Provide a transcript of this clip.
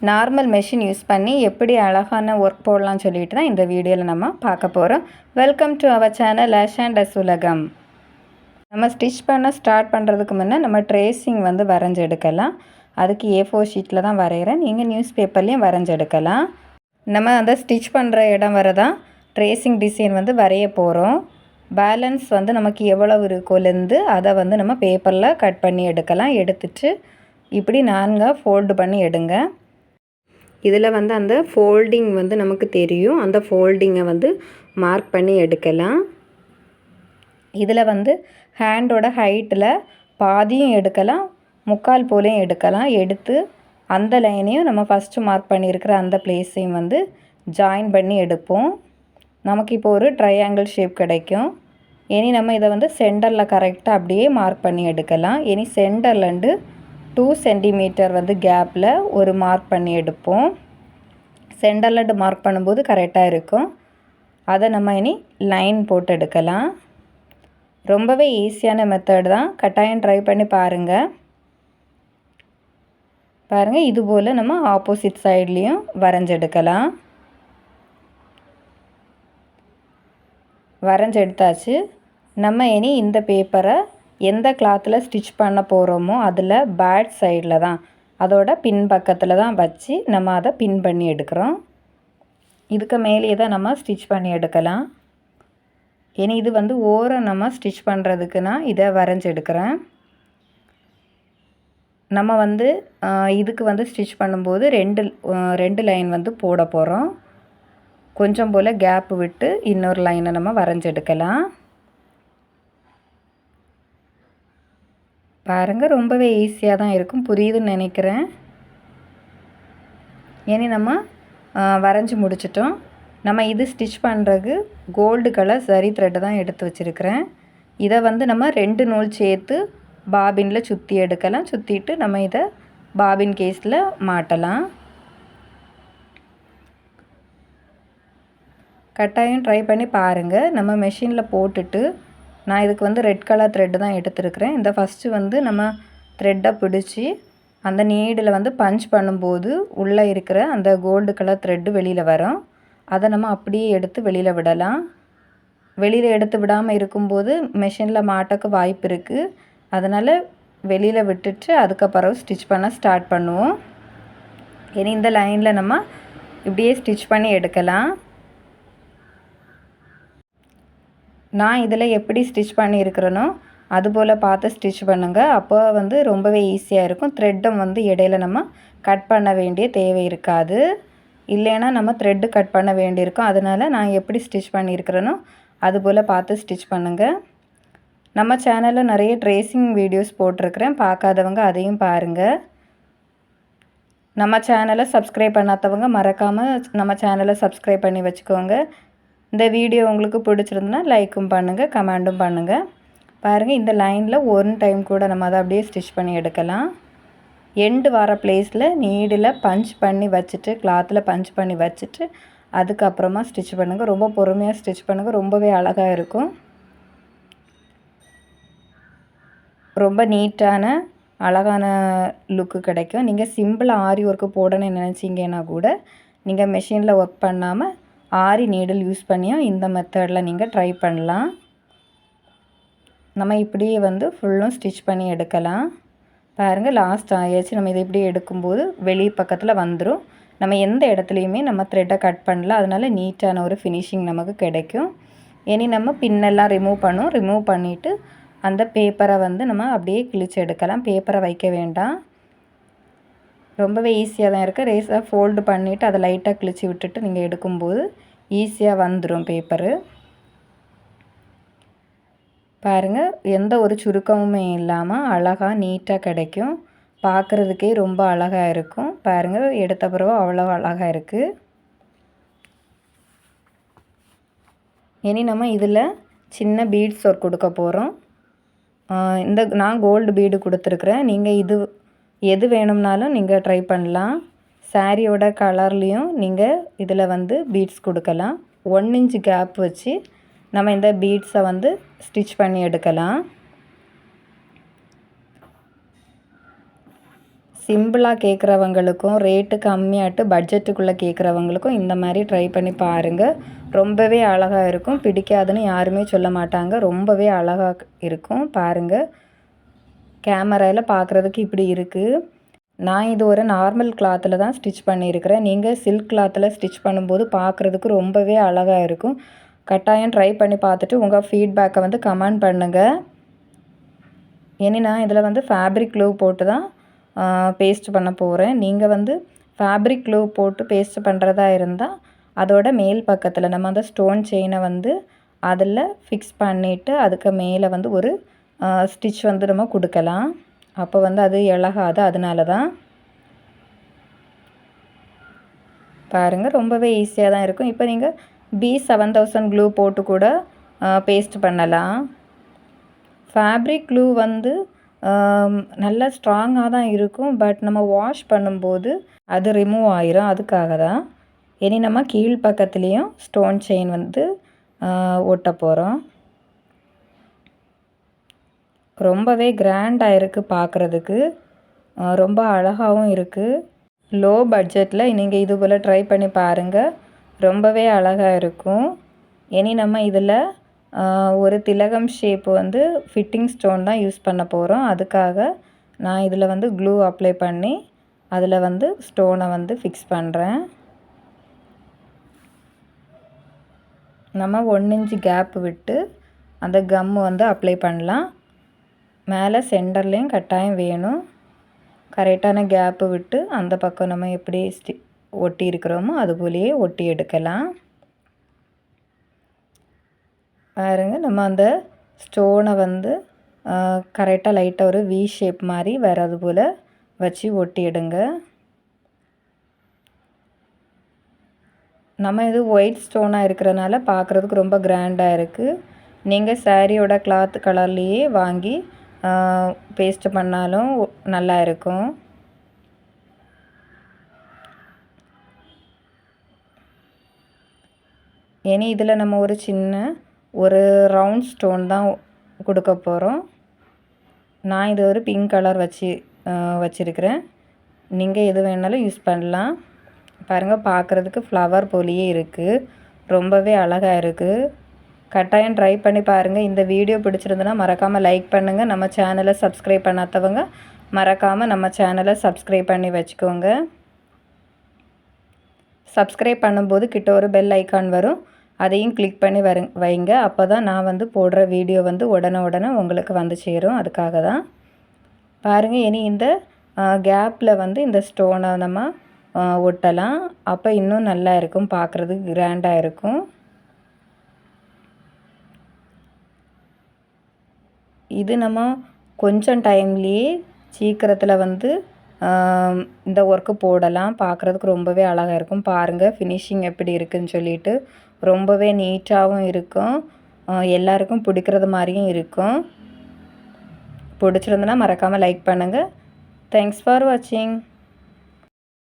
Normal machine use பண்ணி எப்படி அழகான ஒர்க் போடலாம்னு சொல்லிட்டு தான் இந்த வீடியோவில் நம்ம பார்க்க போகிறோம். Welcome to our channel Ash and us உலகம். நம்ம ஸ்டிச் பண்ண ஸ்டார்ட் பண்ணுறதுக்கு முன்னே நம்ம ட்ரேசிங் வந்து வரைஞ்சி எடுக்கலாம். அதுக்கு A4 ஷீட்டில் தான் வரைகிறேன். நீங்கள் நியூஸ் பேப்பர்லேயும் வரைஞ்சி எடுக்கலாம். நம்ம அந்த ஸ்டிச் பண்ணுற இடம் வர தான் ட்ரேசிங் டிசைன் வந்து வரைய போகிறோம். பேலன்ஸ் வந்து நமக்கு எவ்வளவு இருக்கோலேருந்து அதை வந்து நம்ம பேப்பரில் கட் பண்ணி எடுக்கலாம். எடுத்துட்டு இப்படி 4 ஃபோல்டு பண்ணி எடுங்க. இதில் வந்து அந்த ஃபோல்டிங் வந்து நமக்கு தெரியும். அந்த ஃபோல்டிங்கை வந்து மார்க் பண்ணி எடுக்கலாம். இதில் வந்து ஹேண்டோட ஹைட்டில் பாதியும் எடுக்கலாம், முக்கால் போலையும் எடுக்கலாம். எடுத்து அந்த லைனையும் நம்ம ஃபஸ்ட்டு மார்க் பண்ணியிருக்கிற அந்த பிளேஸையும் வந்து ஜாயின் பண்ணி எடுப்போம். நமக்கு இப்போ ஒரு ட்ரையாங்கிள் ஷேப் கிடைக்கும். இனி நம்ம இதை வந்து சென்டரில் கரெக்டாக அப்படியே மார்க் பண்ணி எடுக்கலாம். இனி சென்டர்லேருந்து 2 சென்டிமீட்டர் வந்து கேப்பில் ஒரு மார்க் பண்ணி எடுப்போம். சென்டர்லேருந்து மார்க் பண்ணும்போது கரெக்டாக இருக்கும். அதை நம்ம இனி லைன் போட்டு எடுக்கலாம். ரொம்பவே ஈஸியான மெத்தட் தான். கட்டாயம் ட்ரை பண்ணி பாருங்கள். இதுபோல் நம்ம ஆப்போசிட் சைட்லேயும் வரைஞ்செடுக்கலாம். வரைஞ்செடுத்தாச்சு. நம்ம இனி இந்த பேப்பரை எந்த கிளாத்தில் ஸ்டிச் பண்ண போகிறோமோ அதில் பேக் சைடில் தான், அதோட பின் பக்கத்தில் தான் வச்சு நம்ம அதை பின் பண்ணி எடுக்கிறோம். இதுக்கு மேலேயே தான் நம்ம ஸ்டிச் பண்ணி எடுக்கலாம். இனி இது வந்து ஓரம் நம்ம ஸ்டிச் பண்ணுறதுக்கு நான் இதை வரைஞ்சி எடுக்கிறேன். நம்ம வந்து இதுக்கு வந்து ஸ்டிச் பண்ணும்போது ரெண்டு லைன் வந்து போட போகிறோம். கொஞ்சம் போல் கேப் விட்டு இன்னொரு லைனை நம்ம வரைஞ்சி எடுக்கலாம். பாருங்கள், ரொம்பவே ஈஸியாக தான் இருக்கும். புரியுதுன்னு நினைக்கிறேன். இனி நம்ம வரைஞ்சி முடிச்சிட்டோம். நம்ம இது ஸ்டிச் பண்ணுறதுக்கு கோல்டு கலர் சரி த்ரெட்டை தான் எடுத்து வச்சுருக்கிறேன். இதை வந்து நம்ம 2 நூல் சேர்த்து பாபினில் சுற்றி எடுக்கலாம். சுற்றிட்டு நம்ம இதை பாபின் கேஸில் மாட்டலாம். கட்டாயம் ட்ரை பண்ணி பாருங்கள். நம்ம மெஷினில் போட்டுட்டு நான் இதுக்கு வந்து ரெட் கலர் த்ரெட்டு தான் எடுத்துருக்கிறேன். இந்த ஃபஸ்ட்டு வந்து நம்ம த்ரெட்டை பிடிச்சி அந்த நீடில் வந்து பஞ்ச் பண்ணும்போது உள்ளே இருக்கிற அந்த கோல்டு கலர் த்ரெட்டு வெளியில் வரும். அதை நம்ம அப்படியே எடுத்து வெளியில் விடலாம். வெளியில் எடுத்து விடாமல் இருக்கும்போது மெஷினில் மாட்டக்கு வாய்ப்பு இருக்குது. அதனால் வெளியில் விட்டுட்டு அதுக்கப்புறம் ஸ்டிச் பண்ண ஸ்டார்ட் பண்ணுவோம். இனி இந்த லைனில் நம்ம இப்படியே ஸ்டிச் பண்ணி எடுக்கலாம். நான் இதில் எப்படி ஸ்டிச் பண்ணியிருக்கிறேனோ அதுபோல் பார்த்து ஸ்டிச் பண்ணுங்கள். அப்போ வந்து ரொம்பவே ஈஸியாக இருக்கும். த்ரெட்டும் வந்து இடையில நம்ம கட் பண்ண வேண்டிய தேவை இருக்காது. இல்லைன்னா நம்ம த்ரெட்டு கட் பண்ண வேண்டியிருக்கும். அதனால் நான் எப்படி ஸ்டிச் பண்ணியிருக்கிறேனோ அதுபோல் பார்த்து ஸ்டிச் பண்ணுங்கள். நம்ம சேனலில் நிறைய ட்ரேசிங் வீடியோஸ் போட்டிருக்கிறேன். பார்க்காதவங்க அதையும் பாருங்கள். நம்ம சேனலை சப்ஸ்கிரைப் பண்ணாதவங்க மறக்காமல் நம்ம சேனலை சப்ஸ்கிரைப் பண்ணி வச்சுக்கோங்க. இந்த வீடியோ உங்களுக்கு பிடிச்சிருந்துன்னா லைக்கும் பண்ணுங்கள், கமெண்ட்டும் பண்ணுங்கள். பாருங்கள், இந்த லைனில் 1 டைம் கூட நம்ம அதை அப்படியே ஸ்டிச் பண்ணி எடுக்கலாம். எண்டு வர பிளேஸில் நீடில் பஞ்ச் பண்ணி வச்சுட்டு, கிளாத்தில் பஞ்ச் பண்ணி வச்சுட்டு அதுக்கப்புறமா ஸ்டிச் பண்ணுங்கள். ரொம்ப பொறுமையாக ஸ்டிச் பண்ணுங்கள். ரொம்பவே அழகாக இருக்கும். ரொம்ப நீட்டான அழகான லுக்கு கிடைக்கும். நீங்கள் சிம்பிளாக ஆரி ஒர்க்கு போடணும்னு நினச்சிங்கன்னா கூட நீங்கள் மெஷினில் ஒர்க் பண்ணாமல் ஆரி நீடில் யூஸ் பண்ணியும் இந்த மெத்தடில் நீங்கள் ட்ரை பண்ணலாம். நம்ம இப்படியே வந்து ஃபுல்லும் ஸ்டிச் பண்ணி எடுக்கலாம். பாருங்கள், லாஸ்ட் ஆயாச்சு. நம்ம இதை இப்படி எடுக்கும்போது வெளி பக்கத்தில் வந்துடும். நம்ம எந்த இடத்துலையுமே நம்ம த்ரெட்டை கட் பண்ணல. அதனால நீட்டான ஒரு ஃபினிஷிங் நமக்கு கிடைக்கும். இனி நம்ம பின்னெல்லாம் ரிமூவ் பண்ணிவிட்டு அந்த பேப்பரை வந்து நம்ம அப்படியே கிழிச்சு எடுக்கலாம். பேப்பரை வைக்க வேண்டாம். ரொம்பவே ஈஸியாக தான் இருக்குது. ரேஸாக ஃபோல்டு பண்ணிவிட்டு அதை லைட்டாக கிழிச்சு விட்டுட்டு நீங்கள் எடுக்கும்போது ஈஸியாக வந்துடும் பேப்பரு. பாருங்கள், எந்த ஒரு சுருக்கமுமே இல்லாமல் அழகாக நீட்டாக கிடைக்கும். பார்க்குறதுக்கே ரொம்ப அழகாக இருக்கும். பாருங்கள், எடுத்த பிறகு அவ்வளோ அழகாக இருக்குது. இனி நம்ம இதில் சின்ன பீட்ஸ் ஒர்க் கொடுக்க போகிறோம். நான் கோல்டு பீடு கொடுத்துருக்குறேன். நீங்கள் எது வேணும்னாலும் நீங்கள் ட்ரை பண்ணலாம். சாரியோட கலர்லேயும் நீங்கள் இதில் வந்து பீட்ஸ் கொடுக்கலாம். 1 இன்ச் கேப் வச்சு நம்ம இந்த பீட்ஸை வந்து ஸ்டிச் பண்ணி எடுக்கலாம். சிம்பிளாக கேட்குறவங்களுக்கும் ரேட்டு கம்மியாட்டு பட்ஜெட்டுக்குள்ளே கேட்குறவங்களுக்கும் இந்த மாதிரி ட்ரை பண்ணி பாருங்கள். ரொம்பவே அழகாக இருக்கும். பிடிக்காதுன்னு யாருமே சொல்ல மாட்டாங்க. ரொம்பவே அழகாக இருக்கும். பாருங்கள், கேமராவில் பார்க்குறதுக்கு இப்படி இருக்குது. நான் இது ஒரு நார்மல் கிளாத்தில் தான் ஸ்டிச் பண்ணியிருக்கிறேன். நீங்கள் சில்க் கிளாத்தில் ஸ்டிச் பண்ணும்போது பார்க்குறதுக்கு ரொம்பவே அழகாக இருக்கும். கட்டாயம் ட்ரை பண்ணி பார்த்துட்டு உங்கள் ஃபீட்பேக்கை வந்து கமெண்ட் பண்ணுங்கள். இனி நான் இதில் வந்து ஃபேப்ரிக் க்ளூ போட்டு தான் பேஸ்ட் பண்ண போகிறேன். நீங்கள் வந்து ஃபேப்ரிக் க்ளூ போட்டு பேஸ்ட் பண்ணுறதா இருந்தால் அதோட மேல் பக்கத்தில் நம்ம அந்த ஸ்டோன் செயினை வந்து அதில் ஃபிக்ஸ் பண்ணிவிட்டு அதுக்கு மேலே வந்து ஒரு ஸ்டிச் வந்து நம்ம கொடுக்கலாம். அப்போ வந்து அது இழகாது. அதனால தான் பாருங்கள், ரொம்பவே ஈஸியாக தான் இருக்கும். இப்போ நீங்கள் B7000 க்ளூ போட்டு கூட பேஸ்ட் பண்ணலாம். ஃபேப்ரிக் க்ளூ வந்து நல்லா ஸ்ட்ராங்காக தான் இருக்கும். பட் நம்ம வாஷ் பண்ணும்போது அது ரிமூவ் ஆயிரும். அதுக்காக தான். இனி நம்ம கீழ் பக்கத்துலேயும் ஸ்டோன் செயின் வந்து ஒட்ட போகிறோம். ரொம்பவே கிராண்டாக இருக்குது பார்க்குறதுக்கு. ரொம்ப அழகாகவும் இருக்குது. லோ பட்ஜெட்டில் நீங்கள் இது போல் ட்ரை பண்ணி பாருங்கள். ரொம்பவே அழகாக இருக்கும். இனி நம்ம இதில் ஒரு திலகம் ஷேப் வந்து ஃபிட்டிங் ஸ்டோன் தான் யூஸ் பண்ண போகிறோம். அதுக்காக நான் இதில் வந்து க்ளூ அப்ளை பண்ணி அதில் வந்து ஸ்டோனை வந்து ஃபிக்ஸ் பண்ணுறேன். நம்ம 1 இன்ச் கேப் விட்டு அந்த கம்மு வந்து அப்ளை பண்ணலாம். மேலே சென்டர்லேயும் கட்டாயம் வேணும். கரெக்டான கேப்பு விட்டு அந்த பக்கம் நம்ம எப்படி ஒட்டி இருக்கிறோமோ அதுபோலேயே ஒட்டி எடுக்கலாம். பாருங்க, நம்ம அந்த ஸ்டோனை வந்து கரெக்டாக லைட்டாக ஒரு வி ஷேப் மாதிரி வர்றது போல் வச்சு ஒட்டி எடுங்க. நம்ம இது ஒயிட் ஸ்டோனாக இருக்கிறனால பார்க்குறதுக்கு ரொம்ப கிராண்டாக இருக்குது. நீங்கள் சாரியோட கிளாத் கலர்லேயே வாங்கி பேஸ்ட் பண்ணாலும் நல்லா இருக்கும். இனி இதில் நம்ம ஒரு சின்ன ஒரு ரவுண்ட் ஸ்டோன் தான் கொடுக்க போகிறோம். நான் இது ஒரு பிங்க் கலர் வச்சுருக்கிறேன். நீங்கள் எது வேணாலும் யூஸ் பண்ணலாம். பாருங்கள், பார்க்குறதுக்கு ஃப்ளவர் போலியே இருக்குது. ரொம்பவே அழகாக இருக்குது. கட்டாயம் ட்ரை பண்ணி பாருங்கள். இந்த வீடியோ பிடிச்சிருந்துன்னா மறக்காமல் லைக் பண்ணுங்கள். நம்ம சேனலை சப்ஸ்கிரைப் பண்ணாதவங்க மறக்காமல் நம்ம சேனலை சப்ஸ்கிரைப் பண்ணி வச்சுக்கோங்க. சப்ஸ்கிரைப் பண்ணும்போது கிட்ட ஒரு பெல் ஐக்கான் வரும். அதையும் கிளிக் பண்ணி வைங்க. அப்போ தான் நான் வந்து போடுற வீடியோ வந்து உடனே உங்களுக்கு வந்து சேரும். அதுக்காக தான். பாருங்கள், இனி இந்த கேப்பில் வந்து இந்த ஸ்டோனை நம்ம ஒட்டலாம். அப்போ இன்னும் நல்லா இருக்கும், பார்க்குறதுக்கு கிராண்டாக இருக்கும். இது நம்ம கொஞ்சம் டைம்லேயே சீக்கிரத்தில் வந்து இந்த ஒர்க்கு போடலாம். பார்க்குறதுக்கு ரொம்பவே அழகாக இருக்கும். பாருங்கள் ஃபினிஷிங் எப்படி இருக்குதுன்னு சொல்லிட்டு. ரொம்பவே நீட்டாகவும் இருக்கும். எல்லாருக்கும் பிடிக்கிறது மாதிரியும் இருக்கும். பிடிச்சிருந்துன்னா மறக்காமல் லைக் பண்ணுங்கள். தேங்க்ஸ் ஃபார் வாட்சிங்.